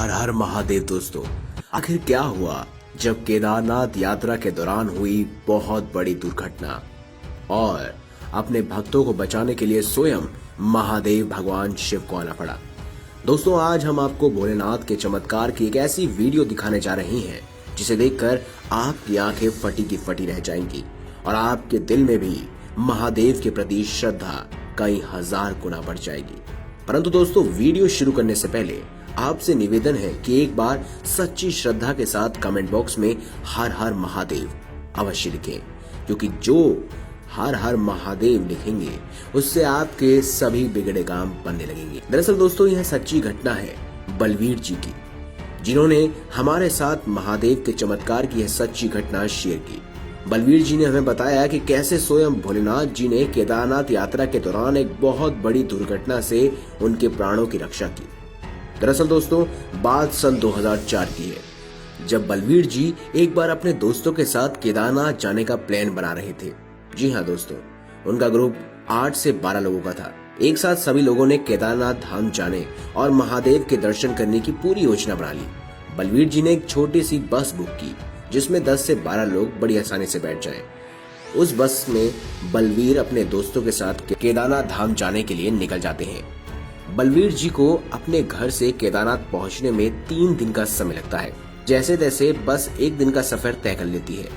हर हर महादेव दोस्तों। आखिर क्या हुआ जब केदारनाथ यात्रा के दौरान हुई बहुत बड़ी दुर्घटना और अपने भक्तों को बचाने के लिए स्वयं महादेव भगवान शिव को आना पड़ा। दोस्तों, आज हम आपको भोलेनाथ के चमत्कार की एक ऐसी वीडियो दिखाने जा रहे हैं जिसे देखकर आपकी आंखें फटी की फटी रह जाएंगी और आपके दिल में भी महादेव के प्रति श्रद्धा कई हजार गुना बढ़ जाएगी। परंतु दोस्तों, वीडियो शुरू करने से पहले आपसे निवेदन है कि एक बार सच्ची श्रद्धा के साथ कमेंट बॉक्स में हर हर महादेव अवश्य लिखें, क्योंकि जो हर हर महादेव लिखेंगे उससे आपके सभी बिगड़े काम बनने लगेंगे। दरअसल दोस्तों, यह सच्ची घटना है बलवीर जी की, जिन्होंने हमारे साथ महादेव के चमत्कार की यह सच्ची घटना शेयर की। बलवीर जी ने हमें बताया कि कैसे स्वयं भोलेनाथ जी ने केदारनाथ यात्रा के दौरान एक बहुत बड़ी दुर्घटना से उनके प्राणों की रक्षा की। दरअसल दोस्तों, बात सन 2004 की है, जब बलवीर जी एक बार अपने दोस्तों के साथ केदारनाथ जाने का प्लान बना रहे थे। जी हाँ दोस्तों, उनका ग्रुप 8 से 12 लोगों का था। एक साथ सभी लोगों ने केदारनाथ धाम जाने और महादेव के दर्शन करने की पूरी योजना बना ली। बलवीर जी ने एक छोटी सी बस बुक की जिसमें 10 से 12 लोग बड़ी आसानी से बैठ जाएं। उस बस में बलवीर अपने दोस्तों के साथ केदारनाथ धाम जाने के लिए निकल जाते हैं। बलवीर जी को अपने घर से केदारनाथ पहुंचने में 3 दिन का समय लगता है। जैसे तैसे बस 1 दिन का सफर तय कर लेती है।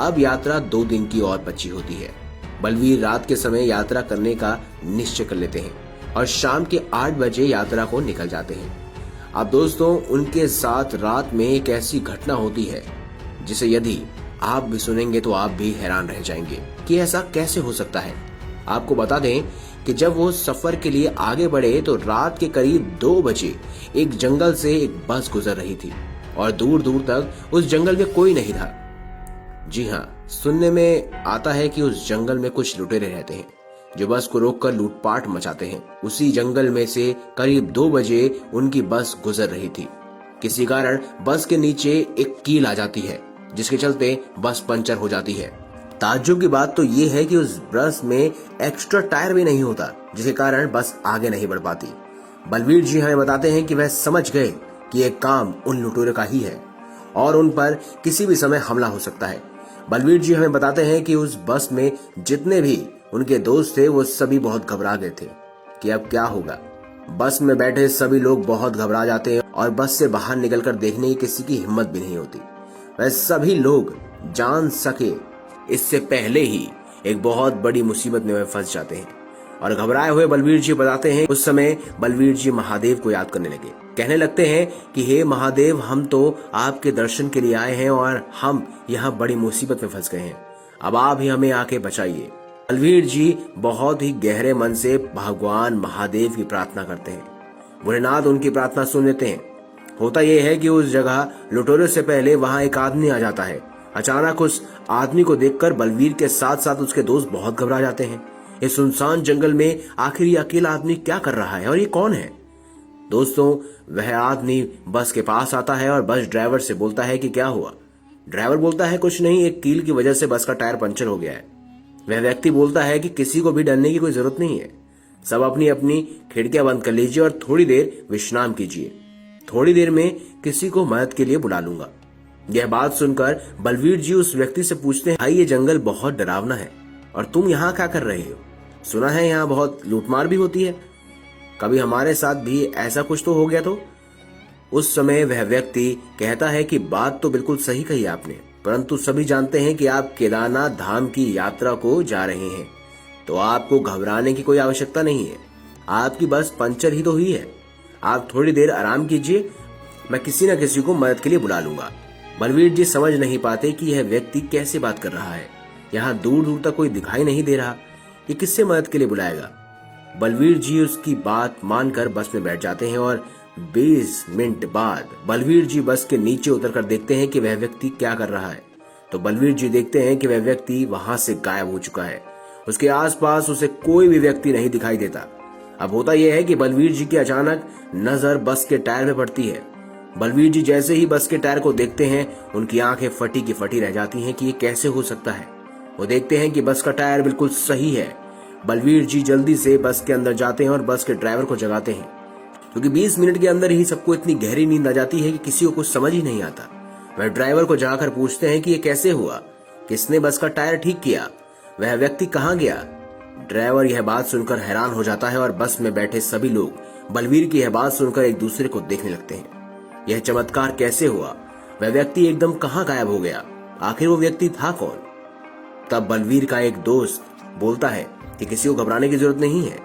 अब यात्रा 2 दिन की और बची होती है। बलवीर रात के समय यात्रा करने का निश्चय कर लेते हैं और शाम के 8 बजे यात्रा को निकल जाते हैं। अब दोस्तों, उनके साथ रात में एक ऐसी घटना होती है जिसे यदि आप भी सुनेंगे तो आप भी हैरान रह जाएंगे कि ऐसा कैसे हो सकता है। आपको बता दें कि जब वो सफर के लिए आगे बढ़े तो रात के करीब 2 बजे एक जंगल से एक बस गुजर रही थी और दूर दूर तक उस जंगल में कोई नहीं था। जी हाँ, सुनने में आता है कि उस जंगल में कुछ लुटेरे रहते हैं जो बस को रोककर लूटपाट मचाते हैं। उसी जंगल में से करीब 2 बजे उनकी बस गुजर रही थी। किसी कारण बस के नीचे एक कील आ जाती है जिसके चलते बस पंचर हो जाती है। ताज्जुब की बात तो ये है कि उस बस में एक्स्ट्रा टायर भी नहीं होता, जिसके कारण बस आगे नहीं बढ़ पाती। बलवीर जी हमें बताते हैं कि वह समझ गए कि यह काम उन लुटेरों का ही है और उन पर किसी भी समय हमला हो सकता है। बलवीर जी हमें बताते हैं कि उस बस में जितने भी उनके दोस्त थे वो सभी बहुत घबरा गए थे कि अब क्या होगा। बस में बैठे सभी लोग बहुत घबरा जाते हैं और बस से बाहर निकलकर देखने की किसी की हिम्मत भी नहीं होती। वह सभी लोग जान सके इससे पहले ही एक बहुत बड़ी मुसीबत में वे फंस जाते हैं और घबराए हुए बलवीर जी बताते हैं उस समय बलवीर जी महादेव को याद करने लगे। कहने लगते हैं कि हे महादेव, हम तो आपके दर्शन के लिए आए हैं और हम यहाँ बड़ी मुसीबत में फंस गए हैं। अब आप ही हमें आके बचाइए। बलवीर जी बहुत ही गहरे मन से भगवान महादेव की प्रार्थना करते हैं। भोलेनाथ उनकी प्रार्थना सुन लेते हैं। होता यह है कि उस जगह लुटेरों से पहले वहां एक आदमी आ जाता है। अचानक उस आदमी को देखकर बलवीर के साथ साथ उसके दोस्त बहुत घबरा जाते हैं। इस सुनसान जंगल में आखिर ये अकेला आदमी क्या कर रहा है और ये कौन है? दोस्तों, वह आदमी बस के पास आता है और बस ड्राइवर से बोलता है कि क्या हुआ। ड्राइवर बोलता है कुछ नहीं, एक कील की वजह से बस का टायर पंचर हो गया है। वह व्यक्ति बोलता है कि किसी को भी डरने की कोई जरूरत नहीं है, सब अपनी अपनी खिड़कियां बंद कर लीजिए और थोड़ी देर विश्राम कीजिए। थोड़ी देर में किसी को मदद के लिए बुला लूंगा। यह बात सुनकर बलवीर जी उस व्यक्ति से पूछते हैं, भाई ये जंगल बहुत डरावना है और तुम यहाँ क्या कर रहे हो? सुना है यहाँ बहुत लूटमार भी होती है, कभी हमारे साथ भी ऐसा कुछ तो हो गया तो? उस समय वह व्यक्ति कहता है कि बात तो बिल्कुल सही कही आपने, परंतु सभी जानते हैं कि आप केदारनाथ धाम की यात्रा को जा रहे हैं, तो आपको घबराने की कोई आवश्यकता नहीं है। आपकी बस पंचर ही तो हुई है, आप थोड़ी देर आराम कीजिए, मैं किसी न किसी को मदद के लिए बुला लूंगा। बलवीर जी समझ नहीं पाते कि यह व्यक्ति कैसे बात कर रहा है। यहाँ दूर दूर तक कोई दिखाई नहीं दे रहा, ये किससे मदद के लिए बुलाएगा? बलवीर जी उसकी बात मानकर बस में बैठ जाते हैं और 20 मिनट बाद बलवीर जी बस के नीचे उतरकर देखते हैं कि वह व्यक्ति क्या कर रहा है। तो बलवीर जी देखते हैं कि वह व्यक्ति वहां से गायब हो चुका है। उसके आसपास उसे कोई भी व्यक्ति नहीं दिखाई देता। अब होता यह है कि बलवीर जी की अचानक नजर बस के टायर में पड़ती है। बलवीर जी जैसे ही बस के टायर को देखते हैं, उनकी आंखें फटी की फटी रह जाती हैं कि ये कैसे हो सकता है। वो देखते हैं कि बस का टायर बिल्कुल सही है। बलवीर जी जल्दी से बस के अंदर जाते हैं और बस के ड्राइवर को जगाते हैं। क्योंकि 20 मिनट के अंदर ही सबको इतनी गहरी नींद आ जाती है कि किसी को कुछ समझ ही नहीं आता। वह ड्राइवर को जाकर पूछते हैं कि ये कैसे हुआ, किसने बस का टायर ठीक किया, वह व्यक्ति कहाँ गया। ड्राइवर यह बात सुनकर हैरान हो जाता है और बस में बैठे सभी लोग बलवीर की यह बात सुनकर एक दूसरे को देखने लगते हैं। यह चमत्कार कैसे हुआ, वह व्यक्ति एकदम कहाँ गायब हो गया, आखिर वो व्यक्ति था कौन। तब बलवीर का एक दोस्त बोलता है कि किसी को घबराने की जरूरत नहीं है,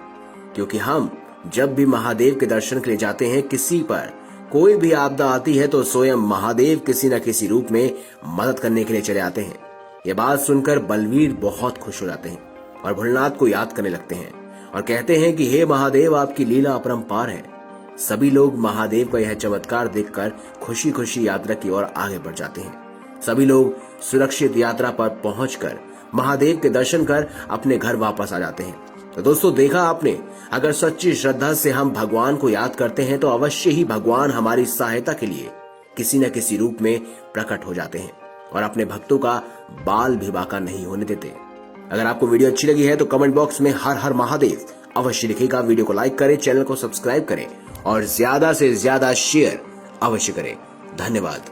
क्योंकि हम जब भी महादेव के दर्शन के लिए जाते हैं, किसी पर कोई भी आपदा आती है तो स्वयं महादेव किसी न किसी रूप में मदद करने के लिए चले आते हैं। यह बात सुनकर बलवीर बहुत खुश हो जाते हैं और भोलेनाथ को याद करने लगते हैं और कहते हैं कि हे महादेव, आपकी लीला अपरंपार है। सभी लोग महादेव का यह चमत्कार देखकर खुशी खुशी यात्रा की ओर आगे बढ़ जाते हैं। सभी लोग सुरक्षित यात्रा पर पहुंचकर महादेव के दर्शन कर अपने घर वापस आ जाते हैं। तो दोस्तों, देखा आपने, अगर सच्ची श्रद्धा से हम भगवान को याद करते हैं तो अवश्य ही भगवान हमारी सहायता के लिए किसी न किसी रूप में प्रकट हो जाते हैं और अपने भक्तों का बाल भी बांका नहीं होने देते। अगर आपको वीडियो अच्छी लगी है तो कमेंट बॉक्स में हर हर महादेव अवश्य लिखिएगा। वीडियो को लाइक करें, चैनल को सब्सक्राइब करें और ज्यादा से ज्यादा शेयर अवश्य करें। धन्यवाद।